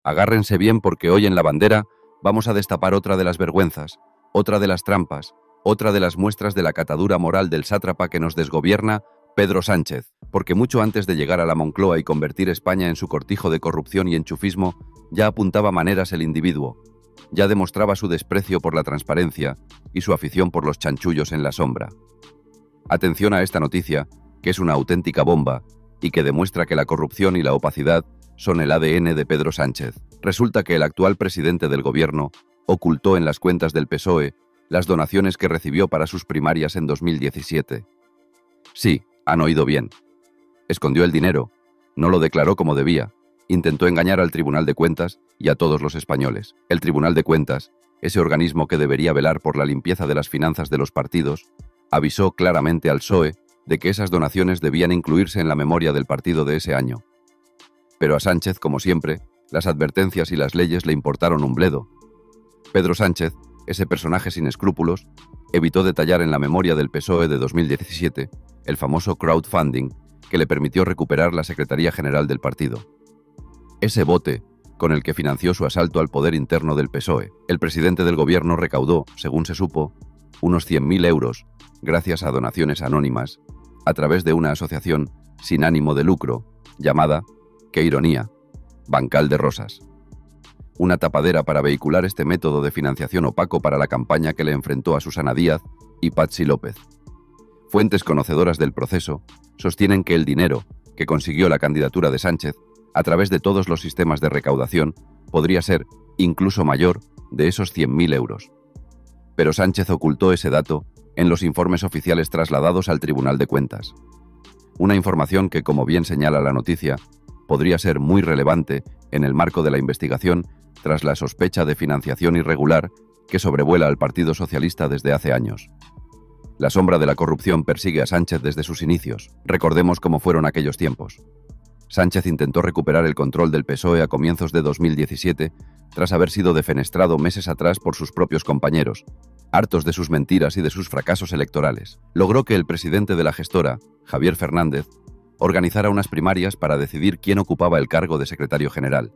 Agárrense bien porque hoy en La Bandera vamos a destapar otra de las vergüenzas, otra de las trampas, otra de las muestras de la catadura moral del sátrapa que nos desgobierna, Pedro Sánchez, porque mucho antes de llegar a la Moncloa y convertir España en su cortijo de corrupción y enchufismo, ya apuntaba maneras el individuo, ya demostraba su desprecio por la transparencia y su afición por los chanchullos en la sombra. Atención a esta noticia, que es una auténtica bomba y que demuestra que la corrupción y la opacidad son el ADN de Pedro Sánchez. Resulta que el actual presidente del gobierno ocultó en las cuentas del PSOE las donaciones que recibió para sus primarias en 2017. Sí, han oído bien. Escondió el dinero, no lo declaró como debía, intentó engañar al Tribunal de Cuentas y a todos los españoles. El Tribunal de Cuentas, ese organismo que debería velar por la limpieza de las finanzas de los partidos, avisó claramente al PSOE de que esas donaciones debían incluirse en la memoria del partido de ese año. Pero a Sánchez, como siempre, las advertencias y las leyes le importaron un bledo. Pedro Sánchez, ese personaje sin escrúpulos, evitó detallar en la memoria del PSOE de 2017 el famoso crowdfunding que le permitió recuperar la Secretaría General del partido. Ese bote con el que financió su asalto al poder interno del PSOE. El presidente del gobierno recaudó, según se supo, unos 100.000 euros gracias a donaciones anónimas a través de una asociación sin ánimo de lucro llamada, qué ironía, Bancal de Rosas. Una tapadera para vehicular este método de financiación opaco para la campaña que le enfrentó a Susana Díaz y Patxi López. Fuentes conocedoras del proceso sostienen que el dinero que consiguió la candidatura de Sánchez a través de todos los sistemas de recaudación podría ser incluso mayor de esos 100.000 euros. Pero Sánchez ocultó ese dato en los informes oficiales trasladados al Tribunal de Cuentas. Una información que, como bien señala la noticia, podría ser muy relevante en el marco de la investigación tras la sospecha de financiación irregular que sobrevuela al Partido Socialista desde hace años. La sombra de la corrupción persigue a Sánchez desde sus inicios. Recordemos cómo fueron aquellos tiempos. Sánchez intentó recuperar el control del PSOE a comienzos de 2017 tras haber sido defenestrado meses atrás por sus propios compañeros, hartos de sus mentiras y de sus fracasos electorales. Logró que el presidente de la gestora, Javier Fernández, organizara unas primarias para decidir quién ocupaba el cargo de secretario general.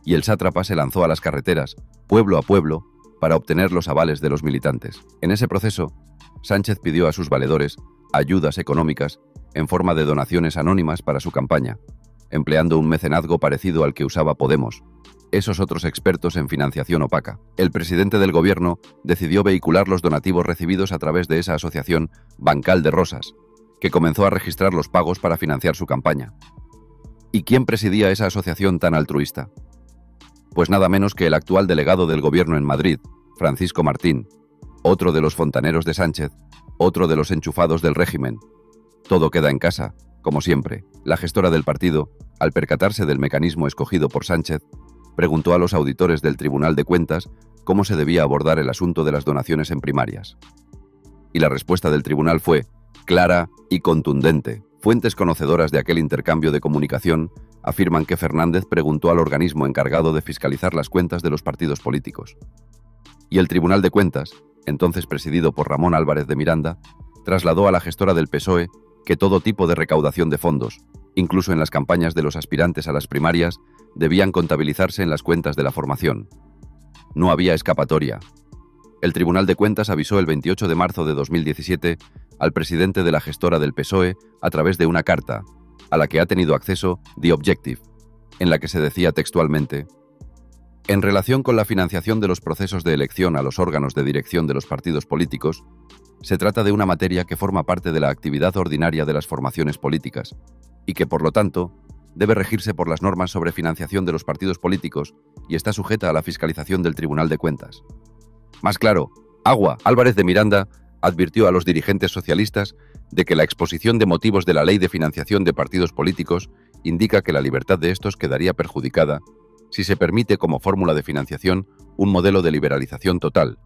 Y el sátrapa se lanzó a las carreteras, pueblo a pueblo, para obtener los avales de los militantes. En ese proceso, Sánchez pidió a sus valedores ayudas económicas en forma de donaciones anónimas para su campaña, empleando un mecenazgo parecido al que usaba Podemos, esos otros expertos en financiación opaca. El presidente del gobierno decidió vehicular los donativos recibidos a través de esa asociación Bancal de Rosas, que comenzó a registrar los pagos para financiar su campaña. ¿Y quién presidía esa asociación tan altruista? Pues nada menos que el actual delegado del gobierno en Madrid, Francisco Martín, otro de los fontaneros de Sánchez, otro de los enchufados del régimen. Todo queda en casa, como siempre. La gestora del partido, al percatarse del mecanismo escogido por Sánchez, preguntó a los auditores del Tribunal de Cuentas cómo se debía abordar el asunto de las donaciones en primarias. Y la respuesta del tribunal fue clara y contundente. Fuentes conocedoras de aquel intercambio de comunicación afirman que Fernández preguntó al organismo encargado de fiscalizar las cuentas de los partidos políticos. Y el Tribunal de Cuentas, entonces presidido por Ramón Álvarez de Miranda, trasladó a la gestora del PSOE que todo tipo de recaudación de fondos, incluso en las campañas de los aspirantes a las primarias, debían contabilizarse en las cuentas de la formación. No había escapatoria. El Tribunal de Cuentas avisó el 28 de marzo de 2017 al presidente de la gestora del PSOE a través de una carta, a la que ha tenido acceso The Objective, en la que se decía textualmente: en relación con la financiación de los procesos de elección a los órganos de dirección de los partidos políticos, se trata de una materia que forma parte de la actividad ordinaria de las formaciones políticas y que, por lo tanto, debe regirse por las normas sobre financiación de los partidos políticos y está sujeta a la fiscalización del Tribunal de Cuentas. Más claro, agua. Álvarez de Miranda advirtió a los dirigentes socialistas de que la exposición de motivos de la Ley de Financiación de Partidos Políticos indica que la libertad de estos quedaría perjudicada si se permite como fórmula de financiación un modelo de liberalización total,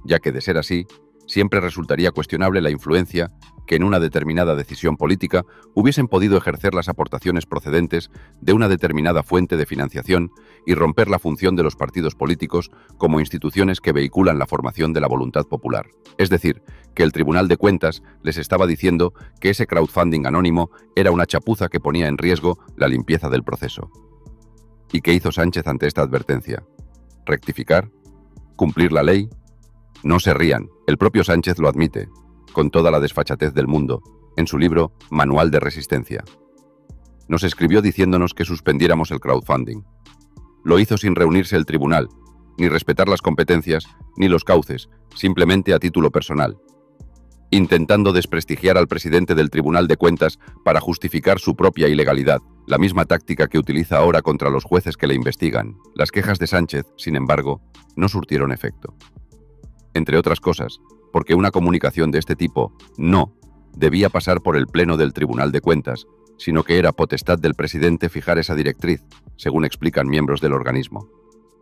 ya que, de ser así, siempre resultaría cuestionable la influencia que en una determinada decisión política hubiesen podido ejercer las aportaciones procedentes de una determinada fuente de financiación y romper la función de los partidos políticos como instituciones que vehiculan la formación de la voluntad popular. Es decir, que el Tribunal de Cuentas les estaba diciendo que ese crowdfunding anónimo era una chapuza que ponía en riesgo la limpieza del proceso. ¿Y qué hizo Sánchez ante esta advertencia? ¿Rectificar? ¿Cumplir la ley? No se rían, el propio Sánchez lo admite, con toda la desfachatez del mundo, en su libro Manual de Resistencia. Nos escribió diciéndonos que suspendiéramos el crowdfunding. Lo hizo sin reunirse el tribunal, ni respetar las competencias, ni los cauces, simplemente a título personal, intentando desprestigiar al presidente del Tribunal de Cuentas para justificar su propia ilegalidad, la misma táctica que utiliza ahora contra los jueces que le investigan. Las quejas de Sánchez, sin embargo, no surtieron efecto. Entre otras cosas, porque una comunicación de este tipo no debía pasar por el Pleno del Tribunal de Cuentas, sino que era potestad del presidente fijar esa directriz, según explican miembros del organismo.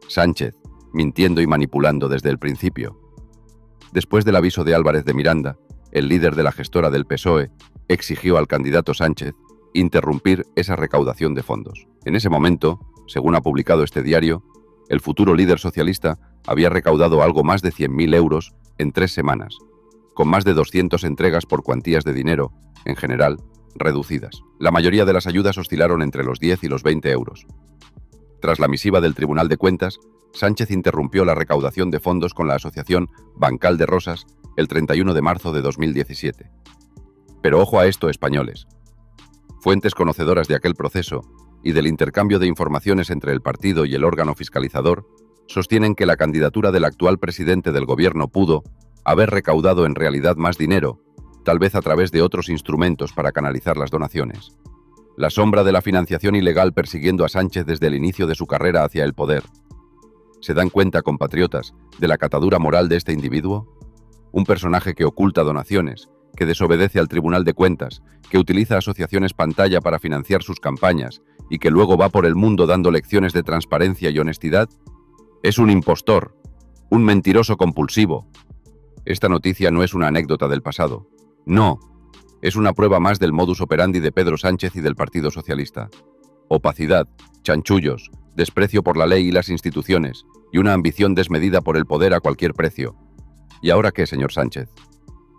Sánchez, mintiendo y manipulando desde el principio. Después del aviso de Álvarez de Miranda, el líder de la gestora del PSOE exigió al candidato Sánchez interrumpir esa recaudación de fondos. En ese momento, según ha publicado este diario, el futuro líder socialista había recaudado algo más de 100.000 euros en 3 semanas, con más de 200 entregas por cuantías de dinero, en general, reducidas. La mayoría de las ayudas oscilaron entre los 10 y los 20 euros. Tras la misiva del Tribunal de Cuentas, Sánchez interrumpió la recaudación de fondos con la asociación Bancal de Rosas el 31 de marzo de 2017. Pero ojo a esto, españoles. Fuentes conocedoras de aquel proceso y del intercambio de informaciones entre el partido y el órgano fiscalizador sostienen que la candidatura del actual presidente del gobierno pudo haber recaudado en realidad más dinero, tal vez a través de otros instrumentos para canalizar las donaciones. La sombra de la financiación ilegal persiguiendo a Sánchez desde el inicio de su carrera hacia el poder. ¿Se dan cuenta, compatriotas, de la catadura moral de este individuo? Un personaje que oculta donaciones, que desobedece al Tribunal de Cuentas, que utiliza asociaciones pantalla para financiar sus campañas y que luego va por el mundo dando lecciones de transparencia y honestidad. Es un impostor, un mentiroso compulsivo. Esta noticia no es una anécdota del pasado. No, es una prueba más del modus operandi de Pedro Sánchez y del Partido Socialista. Opacidad, chanchullos, desprecio por la ley y las instituciones, y una ambición desmedida por el poder a cualquier precio. ¿Y ahora qué, señor Sánchez?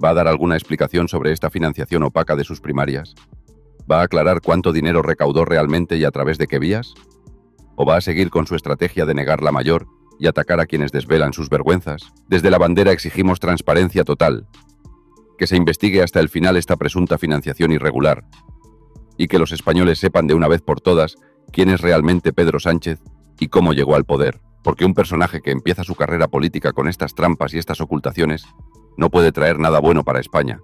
¿Va a dar alguna explicación sobre esta financiación opaca de sus primarias? ¿Va a aclarar cuánto dinero recaudó realmente y a través de qué vías? ¿O va a seguir con su estrategia de negar la mayor y atacar a quienes desvelan sus vergüenzas? Desde la bandera exigimos transparencia total, que se investigue hasta el final esta presunta financiación irregular, y que los españoles sepan de una vez por todas quién es realmente Pedro Sánchez y cómo llegó al poder, porque un personaje que empieza su carrera política con estas trampas y estas ocultaciones no puede traer nada bueno para España.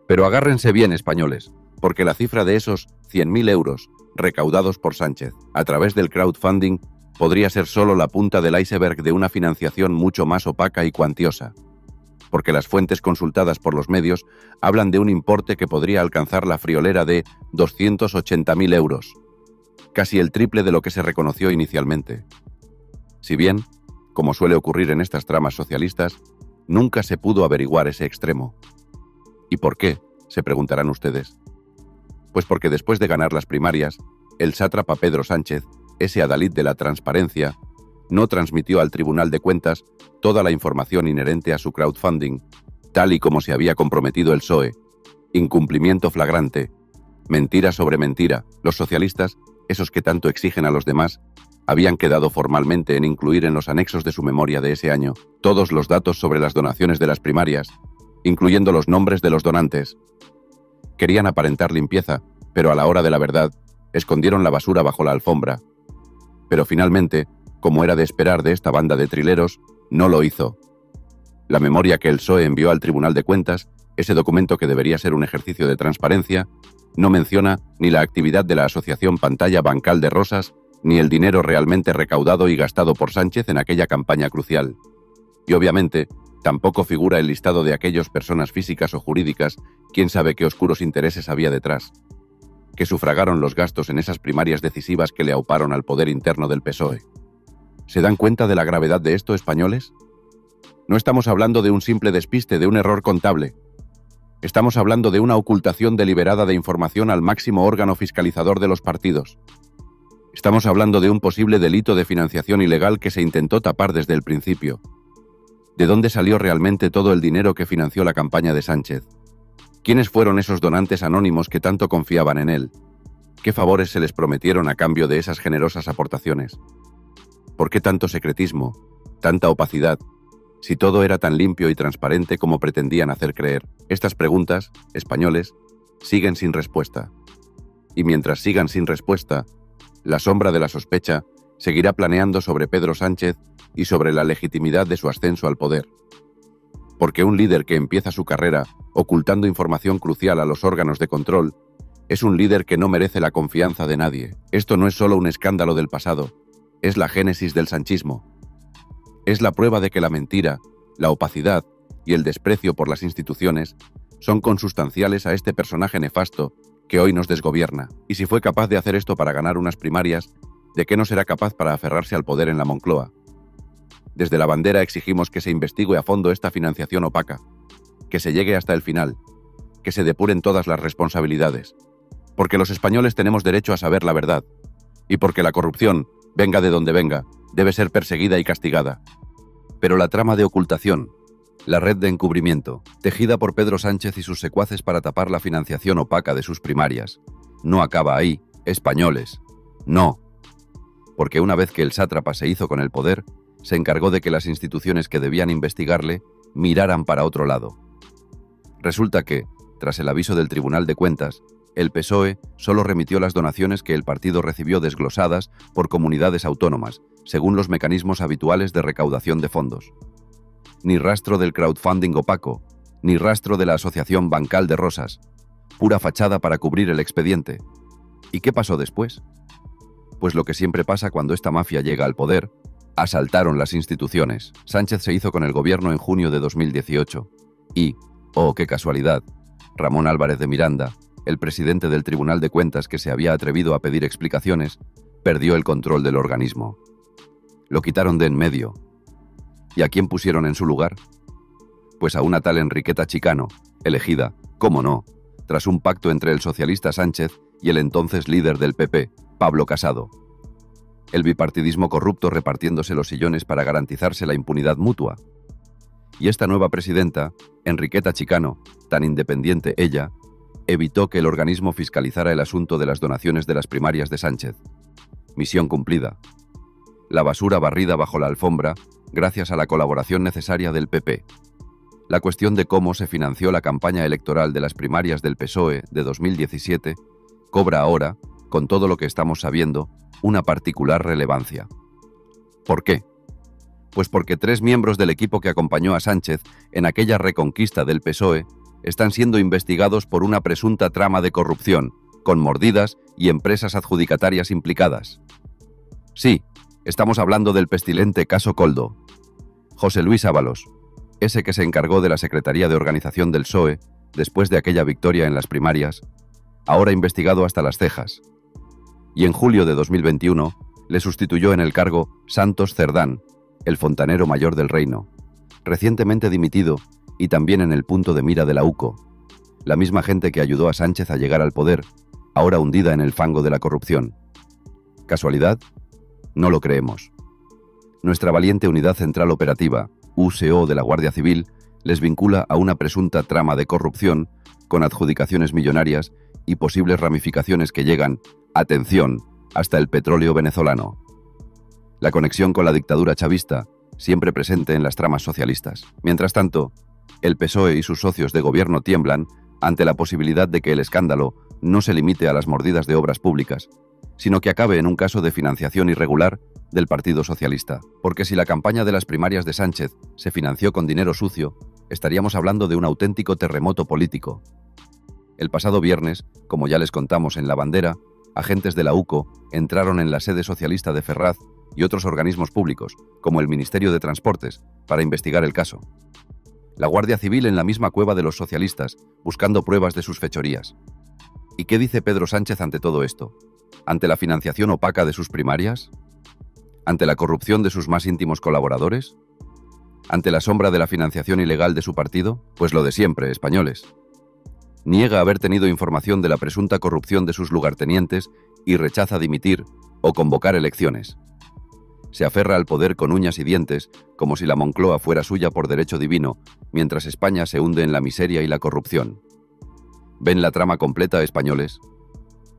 Pero agárrense bien, españoles, porque la cifra de esos 100.000 euros recaudados por Sánchez a través del crowdfunding podría ser solo la punta del iceberg de una financiación mucho más opaca y cuantiosa, porque las fuentes consultadas por los medios hablan de un importe que podría alcanzar la friolera de 280.000 euros, casi el triple de lo que se reconoció inicialmente. Si bien, como suele ocurrir en estas tramas socialistas, nunca se pudo averiguar ese extremo. ¿Y por qué?, se preguntarán ustedes. Pues porque después de ganar las primarias, el sátrapa Pedro Sánchez, ese adalid de la transparencia, no transmitió al Tribunal de Cuentas toda la información inherente a su crowdfunding, tal y como se había comprometido el PSOE. Incumplimiento flagrante. Mentira sobre mentira. Los socialistas, esos que tanto exigen a los demás, habían quedado formalmente en incluir en los anexos de su memoria de ese año todos los datos sobre las donaciones de las primarias, incluyendo los nombres de los donantes. Querían aparentar limpieza, pero a la hora de la verdad, escondieron la basura bajo la alfombra. Pero finalmente, como era de esperar de esta banda de trileros, no lo hizo. La memoria que el PSOE envió al Tribunal de Cuentas, ese documento que debería ser un ejercicio de transparencia, no menciona ni la actividad de la Asociación Pantalla Bancal de Rosas, ni el dinero realmente recaudado y gastado por Sánchez en aquella campaña crucial. Y obviamente, tampoco figura el listado de aquellas personas físicas o jurídicas, quién sabe qué oscuros intereses había detrás, que sufragaron los gastos en esas primarias decisivas que le auparon al poder interno del PSOE. ¿Se dan cuenta de la gravedad de esto, españoles? No estamos hablando de un simple despiste, de un error contable. Estamos hablando de una ocultación deliberada de información al máximo órgano fiscalizador de los partidos. Estamos hablando de un posible delito de financiación ilegal que se intentó tapar desde el principio. ¿De dónde salió realmente todo el dinero que financió la campaña de Sánchez? ¿Quiénes fueron esos donantes anónimos que tanto confiaban en él? ¿Qué favores se les prometieron a cambio de esas generosas aportaciones? ¿Por qué tanto secretismo, tanta opacidad, si todo era tan limpio y transparente como pretendían hacer creer? Estas preguntas, españoles, siguen sin respuesta. Y mientras sigan sin respuesta, la sombra de la sospecha seguirá planeando sobre Pedro Sánchez y sobre la legitimidad de su ascenso al poder. Porque un líder que empieza su carrera ocultando información crucial a los órganos de control es un líder que no merece la confianza de nadie. Esto no es solo un escándalo del pasado, es la génesis del sanchismo. Es la prueba de que la mentira, la opacidad y el desprecio por las instituciones son consustanciales a este personaje nefasto que hoy nos desgobierna. Y si fue capaz de hacer esto para ganar unas primarias, ¿de qué no será capaz para aferrarse al poder en la Moncloa? Desde la bandera exigimos que se investigue a fondo esta financiación opaca, que se llegue hasta el final, que se depuren todas las responsabilidades, porque los españoles tenemos derecho a saber la verdad, y porque la corrupción, venga de donde venga, debe ser perseguida y castigada. Pero la trama de ocultación, la red de encubrimiento, tejida por Pedro Sánchez y sus secuaces para tapar la financiación opaca de sus primarias, no acaba ahí, españoles. No. Porque una vez que el sátrapa se hizo con el poder, se encargó de que las instituciones que debían investigarle miraran para otro lado. Resulta que, tras el aviso del Tribunal de Cuentas, el PSOE solo remitió las donaciones que el partido recibió desglosadas por comunidades autónomas, según los mecanismos habituales de recaudación de fondos. Ni rastro del crowdfunding opaco, ni rastro de la Asociación Bancal de Rosas. Pura fachada para cubrir el expediente. ¿Y qué pasó después? Pues lo que siempre pasa cuando esta mafia llega al poder: asaltaron las instituciones. Sánchez se hizo con el gobierno en junio de 2018. Y, oh, qué casualidad, Ramón Álvarez de Miranda, el presidente del Tribunal de Cuentas que se había atrevido a pedir explicaciones, perdió el control del organismo. Lo quitaron de en medio. ¿Y a quién pusieron en su lugar? Pues a una tal Enriqueta Chicano, elegida, cómo no, tras un pacto entre el socialista Sánchez y el entonces líder del PP, Pablo Casado. El bipartidismo corrupto repartiéndose los sillones para garantizarse la impunidad mutua. Y esta nueva presidenta, Enriqueta Chicano, tan independiente ella, evitó que el organismo fiscalizara el asunto de las donaciones de las primarias de Sánchez. Misión cumplida. La basura barrida bajo la alfombra gracias a la colaboración necesaria del PP. La cuestión de cómo se financió la campaña electoral de las primarias del PSOE de 2017 cobra ahora, con todo lo que estamos sabiendo, una particular relevancia. ¿Por qué? Pues porque 3 miembros del equipo que acompañó a Sánchez en aquella reconquista del PSOE están siendo investigados por una presunta trama de corrupción, con mordidas y empresas adjudicatarias implicadas. Sí, estamos hablando del pestilente caso Koldo. José Luis Ábalos, ese que se encargó de la Secretaría de Organización del PSOE después de aquella victoria en las primarias, ahora investigado hasta las cejas. Y en julio de 2021 le sustituyó en el cargo Santos Cerdán, el fontanero mayor del reino, recientemente dimitido y también en el punto de mira de la UCO, la misma gente que ayudó a Sánchez a llegar al poder, ahora hundida en el fango de la corrupción. ¿Casualidad? No lo creemos. Nuestra valiente Unidad Central Operativa, UCO de la Guardia Civil, les vincula a una presunta trama de corrupción con adjudicaciones millonarias y posibles ramificaciones que llegan, atención, hasta el petróleo venezolano. La conexión con la dictadura chavista, siempre presente en las tramas socialistas. Mientras tanto, el PSOE y sus socios de gobierno tiemblan ante la posibilidad de que el escándalo no se limite a las mordidas de obras públicas, sino que acabe en un caso de financiación irregular del Partido Socialista. Porque si la campaña de las primarias de Sánchez se financió con dinero sucio, estaríamos hablando de un auténtico terremoto político. El pasado viernes, como ya les contamos en La Bandera, agentes de la UCO entraron en la sede socialista de Ferraz y otros organismos públicos, como el Ministerio de Transportes, para investigar el caso. La Guardia Civil en la misma cueva de los socialistas, buscando pruebas de sus fechorías. ¿Y qué dice Pedro Sánchez ante todo esto? ¿Ante la financiación opaca de sus primarias? ¿Ante la corrupción de sus más íntimos colaboradores? ¿Ante la sombra de la financiación ilegal de su partido? Pues lo de siempre, españoles. Niega haber tenido información de la presunta corrupción de sus lugartenientes y rechaza dimitir o convocar elecciones. Se aferra al poder con uñas y dientes, como si la Moncloa fuera suya por derecho divino, mientras España se hunde en la miseria y la corrupción. ¿Ven la trama completa, españoles?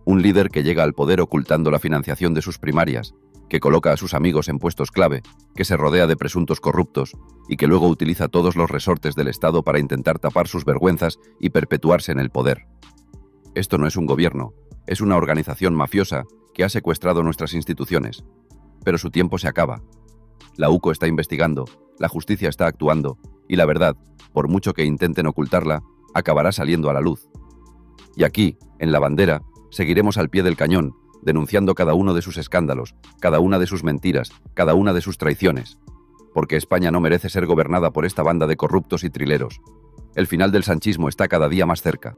Un líder que llega al poder ocultando la financiación de sus primarias, que coloca a sus amigos en puestos clave, que se rodea de presuntos corruptos y que luego utiliza todos los resortes del Estado para intentar tapar sus vergüenzas y perpetuarse en el poder. Esto no es un gobierno, es una organización mafiosa que ha secuestrado nuestras instituciones. Pero su tiempo se acaba. La UCO está investigando, la justicia está actuando, y la verdad, por mucho que intenten ocultarla, acabará saliendo a la luz. Y aquí, en La Bandera, seguiremos al pie del cañón, denunciando cada uno de sus escándalos, cada una de sus mentiras, cada una de sus traiciones. Porque España no merece ser gobernada por esta banda de corruptos y trileros. El final del sanchismo está cada día más cerca.